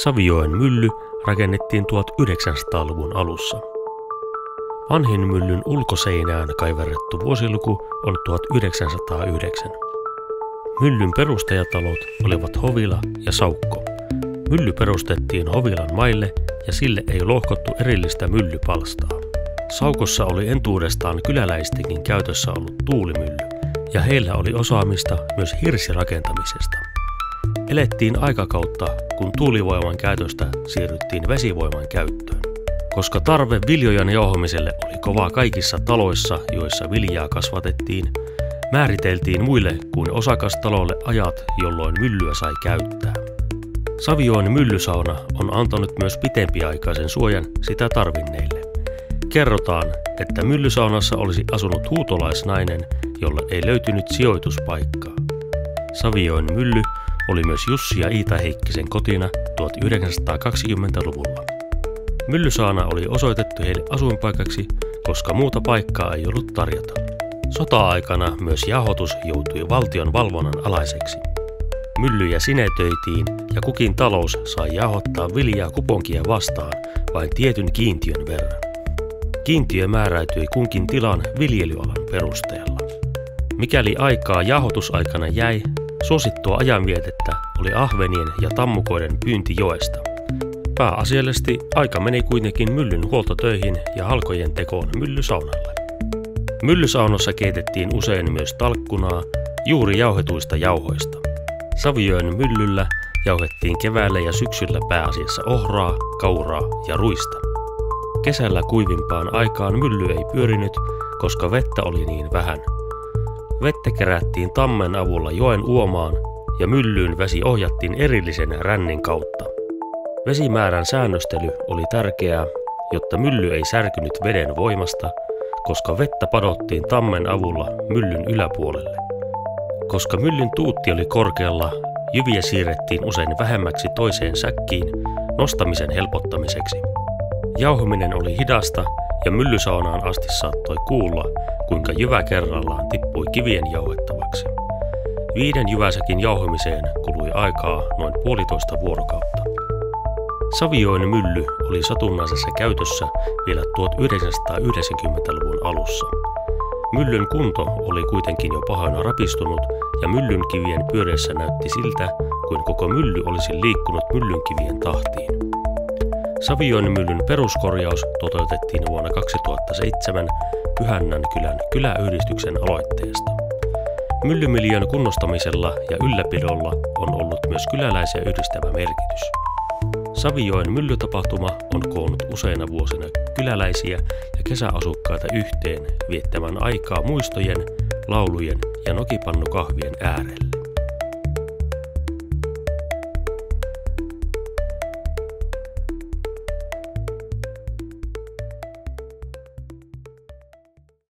Savijoen mylly rakennettiin 1900-luvun alussa. Vanhin myllyn ulkoseinään kaiverrettu vuosiluku on 1909. Myllyn perustajatalot olivat Hovila ja Saukko. Mylly perustettiin Hovilan maille ja sille ei lohkottu erillistä myllypalstaa. Saukossa oli entuudestaan kyläläistenkin käytössä ollut tuulimylly ja heillä oli osaamista myös hirsirakentamisesta. Elettiin aikakautta, kun tuulivoiman käytöstä siirryttiin vesivoiman käyttöön. Koska tarve viljojen jauhamiselle oli kova kaikissa taloissa, joissa viljaa kasvatettiin, määriteltiin muille kuin osakastalolle ajat, jolloin myllyä sai käyttää. Savijoen myllysauna on antanut myös pitempiaikaisen suojan sitä tarvinneille. Kerrotaan, että myllysaunassa olisi asunut huutolaisnainen, jolle ei löytynyt sijoituspaikkaa. Savijoen mylly oli myös Jussi ja Iita Heikkisen kotina 1920-luvulla. Myllysauna oli osoitettu heille asuinpaikaksi, koska muuta paikkaa ei ollut tarjota. Sota-aikana myös jauhotus joutui valtion valvonnan alaiseksi. Myllyjä sinetöitiin ja kukin talous sai jauhottaa viljaa kuponkia vastaan vain tietyn kiintiön verran. Kiintiö määräytyi kunkin tilan viljelyalan perusteella. Mikäli aikaa jauhotusaikana jäi, suosittua ajanvietettä oli ahvenien ja tammukoiden pyynti joesta. Pääasiallisesti aika meni kuitenkin myllyn huoltotöihin ja halkojen tekoon myllysaunalle. Myllysaunossa keitettiin usein myös talkkunaa juuri jauhetuista jauhoista. Savijoen myllyllä jauhettiin keväällä ja syksyllä pääasiassa ohraa, kauraa ja ruista. Kesällä kuivimpaan aikaan mylly ei pyörinyt, koska vettä oli niin vähän. Vettä kerättiin tammen avulla joen uomaan ja myllyyn vesi ohjattiin erillisen rännin kautta. Vesimäärän säännöstely oli tärkeää, jotta mylly ei särkynyt veden voimasta, koska vettä padottiin tammen avulla myllyn yläpuolelle. Koska myllyn tuutti oli korkealla, jyviä siirrettiin usein vähemmäksi toiseen säkkiin nostamisen helpottamiseksi. Jauhaminen oli hidasta ja myllysaunaan asti saattoi kuulla, kuinka jyvä kerrallaan tippui kivien jauhettavaksi. 5 jyväsäkin jauhamiseen kului aikaa noin 1,5 vuorokautta. Savijoen mylly oli satunnaisessa käytössä vielä 1990-luvun alussa. Myllyn kunto oli kuitenkin jo pahana rapistunut ja myllyn kivien pyöreessä näytti siltä, kuin koko mylly olisi liikkunut myllynkivien tahtiin. Savijoen myllyn peruskorjaus toteutettiin vuonna 2007 Pyhännänkylän kyläyhdistyksen aloitteesta. Myllymiljöön kunnostamisella ja ylläpidolla on ollut myös kyläläisiä yhdistävä merkitys. Savijoen myllytapahtuma on koonnut useina vuosina kyläläisiä ja kesäasukkaita yhteen viettämään aikaa muistojen, laulujen ja nokipannukahvien äärellä.